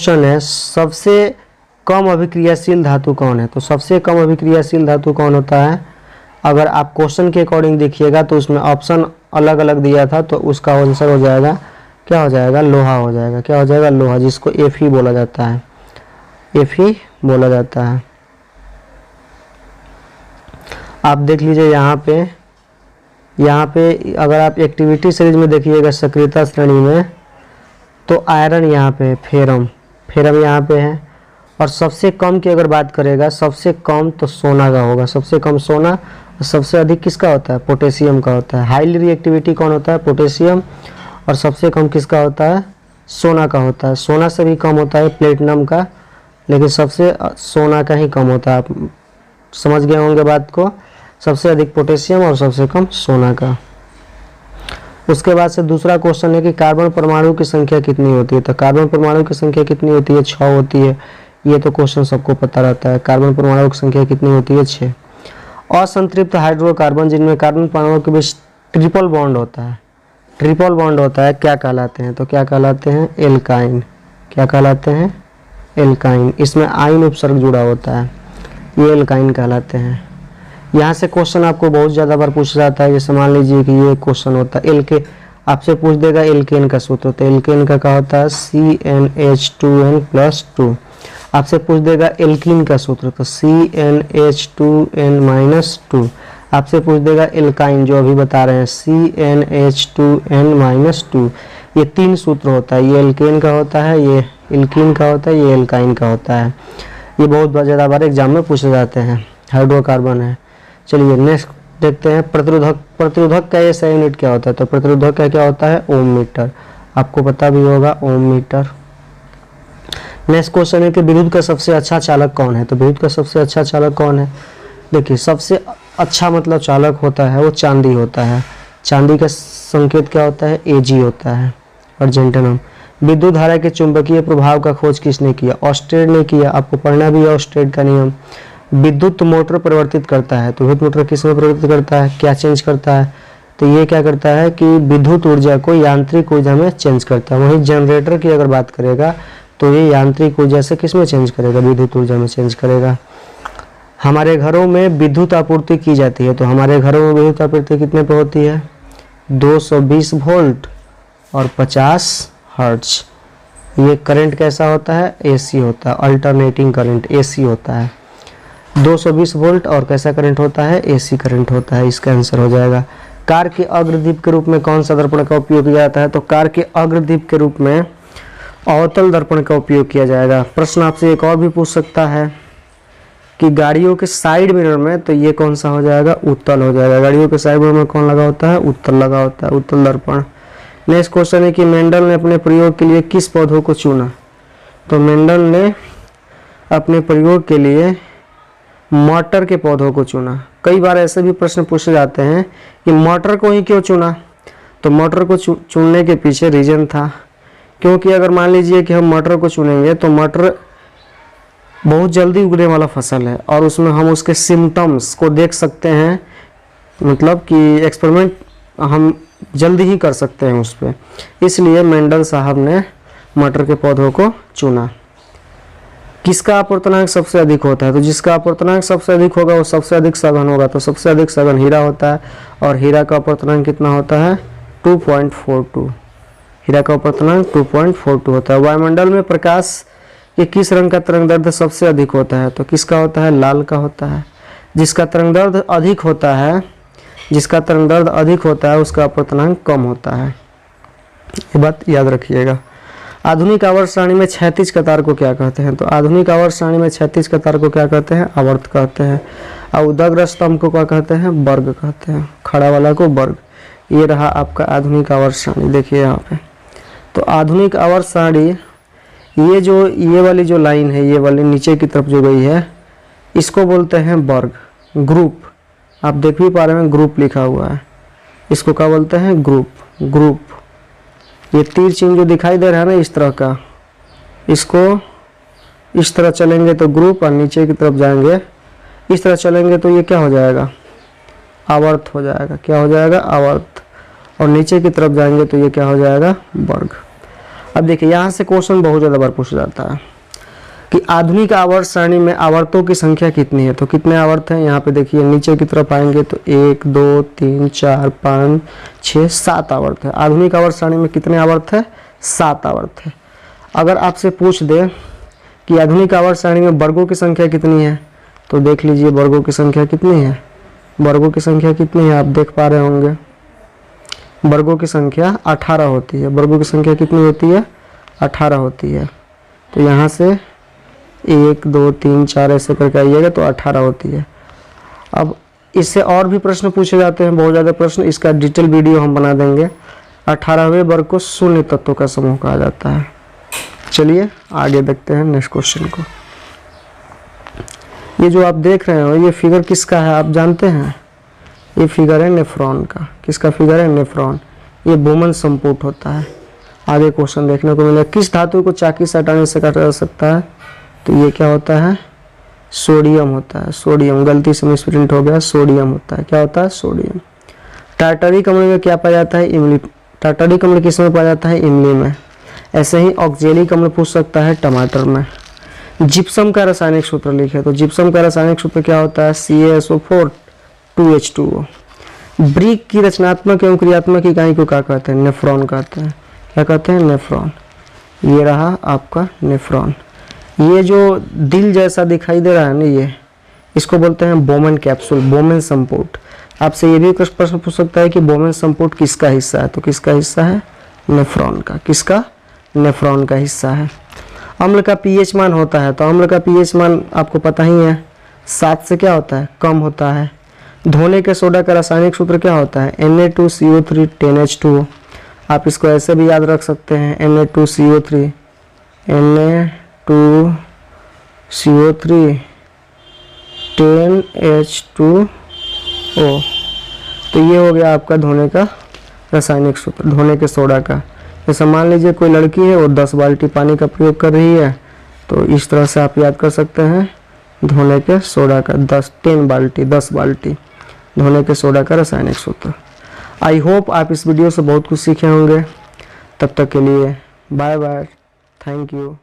Question है सबसे कम अभिक्रियाशील धातु कौन है। तो सबसे कम अभिक्रियाशील धातु कौन होता है। अगर आप क्वेश्चन के अकॉर्डिंग देखिएगा तो उसमें ऑप्शन अलग अलग दिया था, तो उसका आंसर हो जाएगा क्या हो जाएगा, लोहा हो जाएगा। क्या हो जाएगा, लोहा, जिसको Fe बोला जाता है, Fe बोला जाता है। आप देख लीजिए यहाँ पे अगर आप एक्टिविटी सीरीज में देखिएगा सक्रियता श्रेणी में, तो आयरन यहाँ पे, फेरम यहाँ पे है। और सबसे कम की अगर बात करेगा, सबसे कम तो सोना का होगा, सबसे कम सोना। सबसे अधिक किसका होता है, पोटेशियम का होता है। हाईली रिएक्टिविटी कौन होता है, पोटेशियम। और सबसे कम किसका होता है, सोना का होता है। सोना से भी कम होता है प्लेटिनम का, लेकिन सबसे सोना का ही कम होता है। आप समझ गए होंगे बात को। सबसे अधिक पोटेशियम और सबसे कम सोना का। उसके बाद से दूसरा क्वेश्चन है कि कार्बन परमाणु की संख्या कितनी होती है। तो कार्बन परमाणु की संख्या कितनी होती है, 6 होती है। ये तो क्वेश्चन सबको पता रहता है। कार्बन परमाणु की संख्या कितनी होती है, 6। असंतृप्त हाइड्रोकार्बन जिनमें कार्बन परमाणु के बीच ट्रिपल बॉन्ड होता है, ट्रिपल बॉन्ड होता है, क्या कहलाते हैं। तो क्या कहलाते हैं, एल्काइन। क्या कहलाते हैं, एल्काइन। इसमें आयन उपसर्ग जुड़ा होता है, ये एल्काइन कहलाते हैं। यहाँ से क्वेश्चन आपको बहुत ज़्यादा बार पूछा जाता है। जैसे मान लीजिए कि ये क्वेश्चन होता है एल्के, आपसे पूछ देगा एल्केन का सूत्र। तो एल्केन का क्या होता है, CnH2n+2। आपसे पूछ देगा एल्कीन का सूत्र, तो CnH2n-2। आपसे पूछ देगा एल्काइन, जो अभी बता रहे हैं, CnH2n-2। ये 3 सूत्र होता है। ये एल्केन का होता है, ये एल्कीन का होता है, ये एल्काइन का होता है। ये बहुत ज़्यादा बार एग्जाम में पूछे जाते हैं। हाइड्रोकार्बन है। चलिए नेक्स्ट देखते हैं, प्रतिरोधक। प्रतिरोधक का ये सही यूनिट क्या होता है। तो प्रतिरोधक का क्या होता है, ओम मीटर। आपको पता भी होगा, ओम मीटर। नेक्स्ट क्वेश्चन है कि विद्युत का सबसे अच्छा चालक कौन है। तो विद्युत का सबसे अच्छा चालक कौन है। देखिए सबसे अच्छा मतलब चालक होता है वो चांदी होता है। चांदी का संकेत क्या होता है, Ag होता है, अर्जेंटिनम। विद्युत धारा के चुंबकीय प्रभाव का खोज किसने किया, ऑस्टेड ने किया। आपको पढ़ना भी है ऑस्टेड का नियम। विद्युत मोटर परिवर्तित करता है। तो विद्युत मोटर किस में परिवर्तित करता है, क्या चेंज करता है। तो ये क्या करता है कि विद्युत ऊर्जा को यांत्रिक ऊर्जा में चेंज करता है। वहीं जनरेटर की अगर बात करेगा तो ये यांत्रिक ऊर्जा से किस में चेंज करेगा, विद्युत ऊर्जा में चेंज करेगा। हमारे घरों में विद्युत आपूर्ति की जाती है। तो हमारे घरों में विद्युत आपूर्ति कितने पे होती है, 220 वोल्ट और 50 हर्ट्ज। ये करंट कैसा होता है, AC होता है, अल्टरनेटिंग करंट, AC होता है। 220 वोल्ट और कैसा करंट होता है, AC करंट होता है। इसका आंसर हो जाएगा। कार के अग्रदीप के रूप में कौन सा दर्पण का उपयोग किया जाता है। तो कार के अग्रदीप के रूप में अवतल दर्पण का उपयोग किया जाएगा। प्रश्न आपसे एक और भी पूछ सकता है कि गाड़ियों के साइड मिरर में, तो ये कौन सा हो जाएगा, उत्तल हो जाएगा। गाड़ियों के साइड मिरर में कौन लगा होता है, उत्तल लगा होता है, उत्तल दर्पण। नेक्स्ट क्वेश्चन है कि मेंडल ने अपने प्रयोग के लिए किस पौधों को चुना। तो मेंडल ने अपने प्रयोग के लिए मटर के पौधों को चुना। कई बार ऐसे भी प्रश्न पूछे जाते हैं कि मटर को ही क्यों चुना। तो मटर को चुनने के पीछे रीजन था, क्योंकि अगर मान लीजिए कि हम मटर को चुनेंगे तो मटर बहुत जल्दी उगने वाला फसल है और उसमें हम उसके सिम्टम्स को देख सकते हैं, मतलब कि एक्सपेरिमेंट हम जल्दी ही कर सकते हैं उस पर। इसलिए मेंडल साहब ने मटर के पौधों को चुना। किसका अपवर्तनांक सबसे अधिक होता है। तो जिसका अपवर्तनांक सबसे अधिक होगा वो सबसे अधिक सघन होगा। तो सबसे अधिक सघन हीरा होता है और हीरा का अपवर्तनांक कितना होता है, 2.42। हीरा का अपवर्तनांक 2.42 होता है। वायुमंडल में प्रकाश के किस रंग का तरंगदैर्ध्य सबसे अधिक होता है। तो किसका होता है, लाल का होता है। जिसका तरंगदैर्ध्य अधिक होता है, जिसका तरंगदैर्ध्य अधिक होता है उसका अपवर्तनांक कम होता है। ये बात याद रखिएगा। आधुनिक आवर्त सारणी में क्षैतिज कतार को क्या कहते हैं। तो आधुनिक आवर्त सारणी में क्षैतिज कतार को क्या कहते हैं, आवर्त कहते हैं। और उदग्र स्तंभ को क्या कहते हैं, वर्ग कहते हैं। खड़ा वाला को वर्ग। ये रहा आपका आधुनिक आवर्त सारणी। देखिए यहाँ पे, तो आधुनिक आवर्त सारणी, ये वाली जो लाइन है, ये वाली नीचे की तरफ जो गई है, इसको बोलते हैं वर्ग, ग्रुप। आप देख भी पा रहे हैं ग्रुप लिखा हुआ है, इसको क्या बोलते हैं, ग्रुप। ग्रुप, ये तीर चिन्ह जो दिखाई दे रहा है ना इस तरह का, इसको इस तरह चलेंगे तो ग्रुप, और नीचे की तरफ जाएंगे इस तरह चलेंगे तो ये क्या हो जाएगा, आवर्त हो जाएगा। क्या हो जाएगा, आवर्त। और नीचे की तरफ जाएंगे तो ये क्या हो जाएगा, वर्ग। अब देखिए यहाँ से क्वेश्चन बहुत ज़्यादा बार पूछा जाता है कि आधुनिक आवर्त सारणी में आवर्तों की संख्या कितनी है। तो कितने आवर्त हैं यहाँ पे देखिए, नीचे की तरफ आएंगे तो 1 2 3 4 5 6 7 आवर्त है। आधुनिक आवर्त सारणी में कितने आवर्त है? 7 आवर्त है। अगर आपसे पूछ दे कि आधुनिक आवर्त सारणी में वर्गों की संख्या कितनी है, तो देख लीजिए वर्गों की संख्या कितनी है। वर्गों की संख्या कितनी है आप देख पा रहे होंगे, वर्गों की संख्या 18 होती है। वर्गों की संख्या कितनी होती है? 18 होती है। तो यहाँ से 1 2 3 4 ऐसे करके आइएगा तो 18 होती है। अब इससे और भी प्रश्न पूछे जाते हैं, बहुत ज़्यादा प्रश्न, इसका डिटेल वीडियो हम बना देंगे। 18वें वर्ग को शून्य तत्वों का समूह कहा जाता है। चलिए आगे देखते हैं नेक्स्ट क्वेश्चन को। ये जो आप देख रहे हो ये फिगर किसका है आप जानते हैं? ये फिगर है नेफ्रॉन का। किसका फिगर है? नेफ्रॉन। ये बोमन संपुट होता है। आगे क्वेश्चन देखने को मिलेगा, किस धातु को चाकी से हटाने से काटा जा सकता है? तो ये क्या होता है? सोडियम होता है। सोडियम, गलती से मिसप्रिंट हो गया, सोडियम होता है। क्या होता है? सोडियम। टार्टरिक अम्ल में क्या पाया जाता है? इमली। टार्टरिक अम्ल किस में पाया जाता है? इमली में। ऐसे ही ऑक्जेलिक अम्ल पूछ सकता है टमाटर में। जिप्सम का रासायनिक सूत्र लिखे, तो जिप्सम का रासायनिक सूत्र क्या होता है? CaSO4 2H2O। ब्रिक की रचनात्मक एवं क्रियात्मक इकाई को क्या कहते हैं? नेफ्रॉन कहते हैं। क्या कहते हैं? नेफ्रॉन। ये रहा आपका नेफ्रॉन। ये जो दिल जैसा दिखाई दे रहा है ना, ये इसको बोलते हैं बोमेन कैप्सूल, बोमेन संपुट। आपसे ये भी प्रश्न पूछ सकता है कि बोमेन संपुट किसका हिस्सा है? तो किसका हिस्सा है? नेफ्रॉन का। किसका? नेफ्रॉन का हिस्सा है। अम्ल का pH मान होता है, तो अम्ल का pH मान आपको पता ही है, 7 से क्या होता है? कम होता है। धोने के सोडा का रासायनिक सूत्र क्या होता है? Na2CO3 10H2O। आप इसको ऐसे भी याद रख सकते हैं, Na2CO3 10H2O। तो ये हो गया आपका धोने का रासायनिक सूत्र, धोने के सोडा का। जैसे मान लीजिए कोई लड़की है वो 10 बाल्टी पानी का प्रयोग कर रही है, तो इस तरह से आप याद कर सकते हैं धोने के सोडा का 10 बाल्टी धोने के सोडा का रासायनिक सूत्र। आई होप आप इस वीडियो से बहुत कुछ सीखे होंगे। तब तक के लिए बाय बाय, थैंक यू।